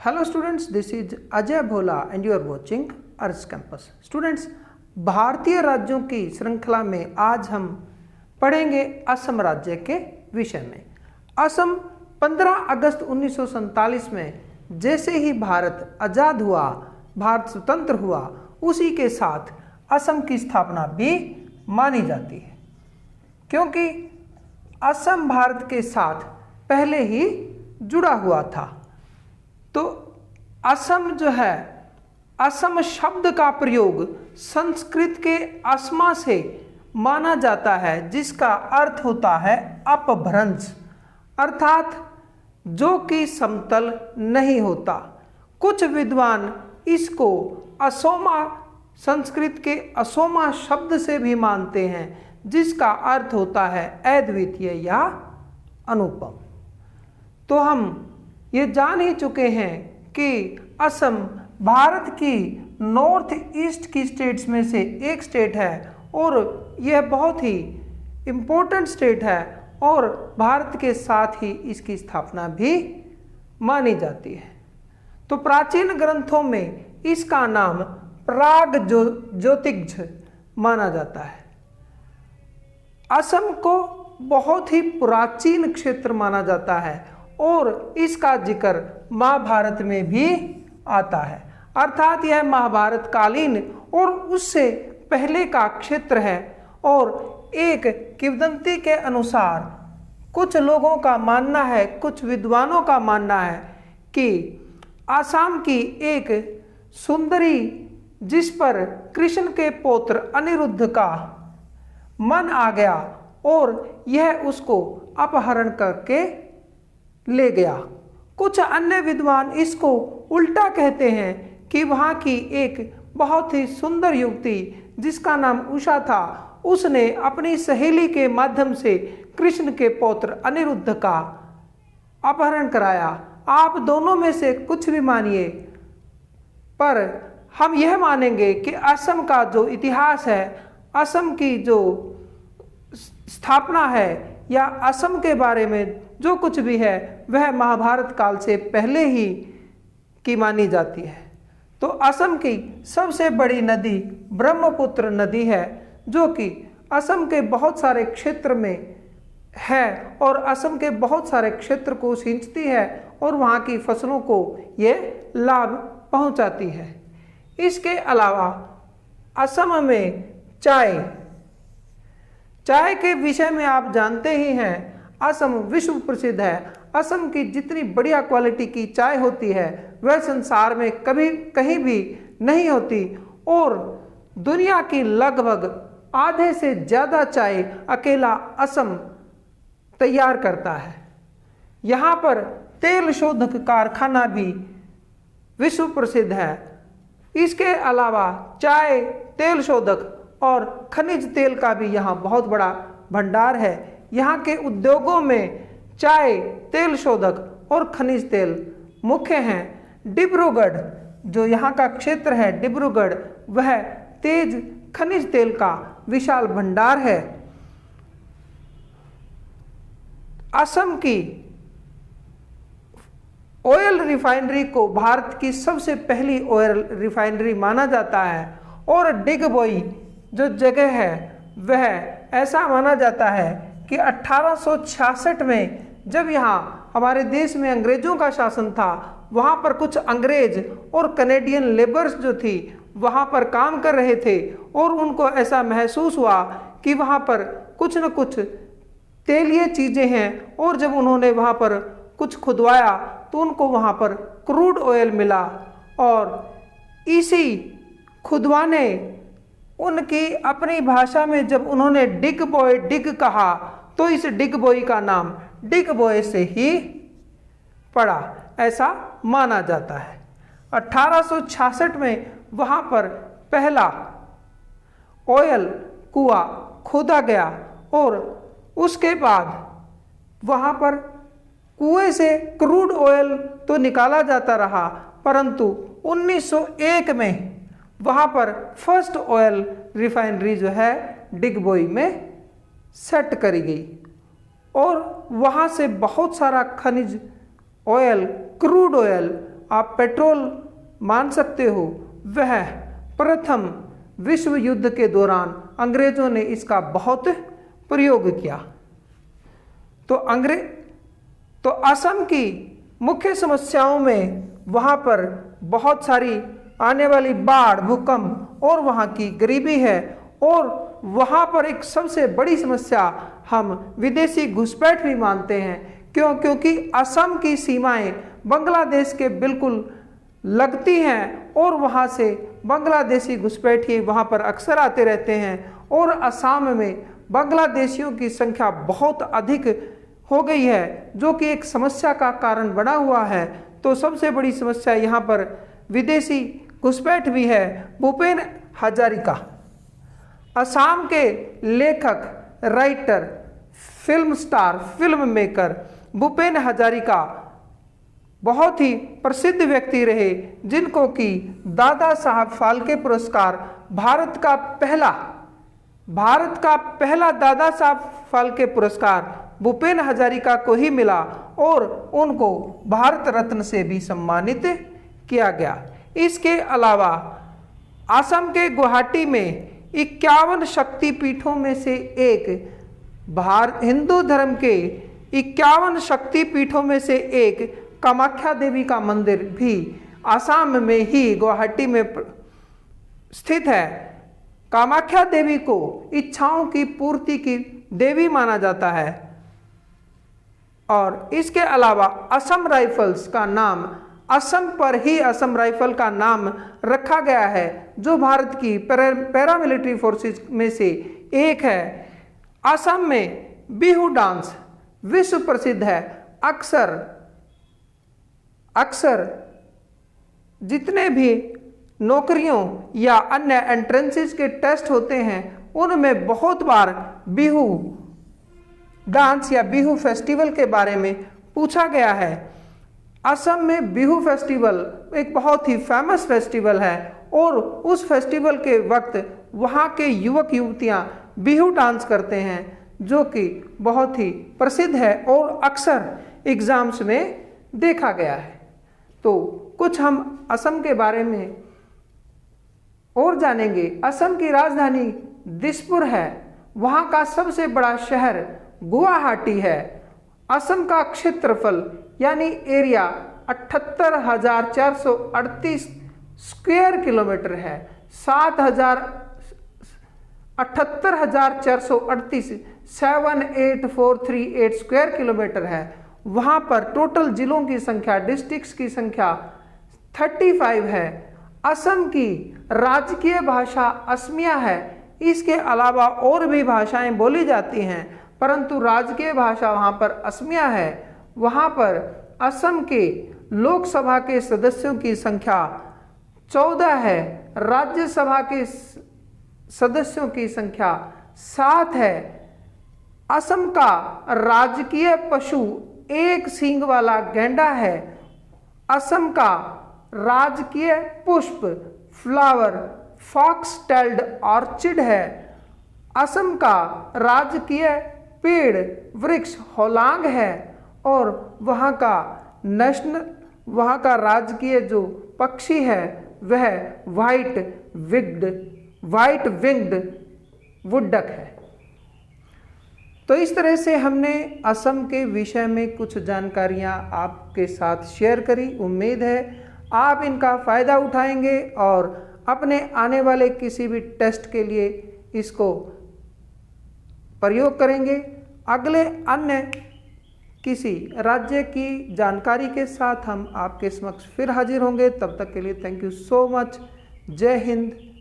Hello students, this is Ajay Bhola and you are watching अर्ज campus. Students, भारतीय राज्यों की श्रृंखला में आज हम पढ़ेंगे असम राज्य के विषय में। असम 15 अगस्त 1947 में जैसे ही भारत आज़ाद हुआ, भारत स्वतंत्र हुआ, उसी के साथ असम की स्थापना भी मानी जाती है, क्योंकि असम भारत के साथ पहले ही जुड़ा हुआ था। तो असम जो है, असम शब्द का प्रयोग संस्कृत के अस्मा से माना जाता है, जिसका अर्थ होता है अपभ्रंश, अर्थात जो कि समतल नहीं होता। कुछ विद्वान इसको असोमा, संस्कृत के असोमा शब्द से भी मानते हैं, जिसका अर्थ होता है अद्वितीय या अनुपम। तो हम ये जान ही चुके हैं कि असम भारत की नॉर्थ ईस्ट की स्टेट्स में से एक स्टेट है और यह बहुत ही इम्पोर्टेंट स्टेट है और भारत के साथ ही इसकी स्थापना भी मानी जाती है। तो प्राचीन ग्रंथों में इसका नाम प्राग ज्योतिष माना जाता है। असम को बहुत ही प्राचीन क्षेत्र माना जाता है और इसका जिक्र महाभारत में भी आता है, अर्थात यह महाभारत कालीन और उससे पहले का क्षेत्र है। और एक किंवदंती के अनुसार कुछ लोगों का मानना है, कुछ विद्वानों का मानना है कि आसाम की एक सुंदरी, जिस पर कृष्ण के पौत्र अनिरुद्ध का मन आ गया और यह उसको अपहरण करके ले गया। कुछ अन्य विद्वान इसको उल्टा कहते हैं कि वहाँ की एक बहुत ही सुंदर युवती जिसका नाम उषा था, उसने अपनी सहेली के माध्यम से कृष्ण के पौत्र अनिरुद्ध का अपहरण कराया। आप दोनों में से कुछ भी मानिए, पर हम यह मानेंगे कि असम का जो इतिहास है, असम की जो स्थापना है या असम के बारे में जो कुछ भी है, वह महाभारत काल से पहले ही की मानी जाती है। तो असम की सबसे बड़ी नदी ब्रह्मपुत्र नदी है, जो कि असम के बहुत सारे क्षेत्र में है और असम के बहुत सारे क्षेत्र को सिंचती है और वहाँ की फसलों को ये लाभ पहुँचाती है। इसके अलावा असम में चाय के विषय में आप जानते ही हैं, असम विश्व प्रसिद्ध है। असम की जितनी बढ़िया क्वालिटी की चाय होती है, वह संसार में कभी कहीं भी नहीं होती और दुनिया की लगभग आधे से ज़्यादा चाय अकेला असम तैयार करता है। यहाँ पर तेल शोधक कारखाना भी विश्व प्रसिद्ध है। इसके अलावा चाय, तेल शोधक और खनिज तेल का भी यहाँ बहुत बड़ा भंडार है। यहाँ के उद्योगों में चाय, तेल शोधक और खनिज तेल मुख्य हैं। डिब्रूगढ़, जो यहाँ का क्षेत्र है डिब्रूगढ़, वह तेज खनिज तेल का विशाल भंडार है। असम की ऑयल रिफाइनरी को भारत की सबसे पहली ऑयल रिफाइनरी माना जाता है और डिगबोई जो जगह है, वह ऐसा माना जाता है कि 1866 में जब यहाँ हमारे देश में अंग्रेज़ों का शासन था, वहाँ पर कुछ अंग्रेज और कनेडियन लेबर्स जो थी वहाँ पर काम कर रहे थे और उनको ऐसा महसूस हुआ कि वहाँ पर कुछ न कुछ तेलीय चीज़ें हैं, और जब उन्होंने वहाँ पर कुछ खुदवाया तो उनको वहाँ पर क्रूड ऑयल मिला और इसी खुदवाने उनकी अपनी भाषा में जब उन्होंने डिग बॉय डिग कहा, तो इस डिग बॉय का नाम डिग बॉय से ही पड़ा, ऐसा माना जाता है। 1866 में वहाँ पर पहला ऑयल कुआं खोदा गया और उसके बाद वहाँ पर कुएं से क्रूड ऑयल तो निकाला जाता रहा, परंतु 1901 में वहाँ पर फर्स्ट ऑयल रिफाइनरी जो है डिगबोई में सेट करी गई और वहाँ से बहुत सारा खनिज ऑयल, क्रूड ऑयल आप पेट्रोल मान सकते हो, वह प्रथम विश्व युद्ध के दौरान अंग्रेजों ने इसका बहुत प्रयोग किया। तो असम की मुख्य समस्याओं में वहाँ पर बहुत सारी आने वाली बाढ़, भूकंप और वहाँ की गरीबी है। और वहाँ पर एक सबसे बड़ी समस्या हम विदेशी घुसपैठ भी मानते हैं। क्योंकि असम की सीमाएं बांग्लादेश के बिल्कुल लगती हैं और वहाँ से बांग्लादेशी घुसपैठी वहाँ पर अक्सर आते रहते हैं और असम में बांग्लादेशियों की संख्या बहुत अधिक हो गई है, जो कि एक समस्या का कारण बना हुआ है। तो सबसे बड़ी समस्या यहाँ पर विदेशी घुसपैठ भी है। भूपेन हजारिका, असम के लेखक, writer, film star, film maker Bhupen Hazarika बहुत ही प्रसिद्ध व्यक्ति रहे, जिनको कि दादा साहब फाल्के पुरस्कार भारत का पहला दादा साहब फाल्के पुरस्कार भूपेन हजारिका को ही मिला और उनको भारत रत्न से भी सम्मानित किया गया। इसके अलावा असम के गुवाहाटी में 51 शक्तिपीठों में से एक, हिंदू धर्म के 51 शक्तिपीठों में से एक कामाख्या देवी का मंदिर भी असम में ही गुवाहाटी में स्थित है। कामाख्या देवी को इच्छाओं की पूर्ति की देवी माना जाता है। और इसके अलावा असम राइफल्स का नाम, असम पर ही असम राइफल का नाम रखा गया है, जो भारत की पैरामिलिट्री फोर्सेस में से एक है। असम में बिहू डांस विश्व प्रसिद्ध है। अक्सर जितने भी नौकरियों या अन्य एंट्रेंसेस के टेस्ट होते हैं, उनमें बहुत बार बिहू डांस या बिहू फेस्टिवल के बारे में पूछा गया है। असम में बिहू फेस्टिवल एक बहुत ही फेमस फेस्टिवल है और उस फेस्टिवल के वक्त वहाँ के युवक युवतियाँ बिहू डांस करते हैं, जो कि बहुत ही प्रसिद्ध है और अक्सर एग्जाम्स में देखा गया है। तो कुछ हम असम के बारे में और जानेंगे। असम की राजधानी दिसपुर है। वहाँ का सबसे बड़ा शहर गुवाहाटी है। असम का क्षेत्रफल यानी एरिया 78,438 स्क्वायर किलोमीटर है। 78,438 78438 स्क्वायर किलोमीटर है। वहाँ पर टोटल जिलों की संख्या, डिस्ट्रिक्ट्स की संख्या 35 है। असम की राजकीय भाषा असमिया है। इसके अलावा और भी भाषाएं बोली जाती हैं, परंतु राजकीय भाषा वहाँ पर असमिया है। वहाँ पर असम के लोकसभा के सदस्यों की संख्या 14 है। राज्यसभा के सदस्यों की संख्या 7 है। असम का राजकीय पशु एक सींग वाला गैंडा है। असम का राजकीय पुष्प फ्लावर फॉक्सटेल्ड ऑर्चिड है। असम का राजकीय पेड़ वृक्ष होलांग है और वहाँ का राजकीय जो पक्षी है वह व्हाइट विंग्ड वुडडक है। तो इस तरह से हमने असम के विषय में कुछ जानकारियाँ आपके साथ शेयर करी। उम्मीद है आप इनका फ़ायदा उठाएंगे और अपने आने वाले किसी भी टेस्ट के लिए इसको प्रयोग करेंगे। अगले अन्य किसी राज्य की जानकारी के साथ हम आपके समक्ष फिर हाजिर होंगे। तब तक के लिए थैंक यू सो मच। जय हिंद।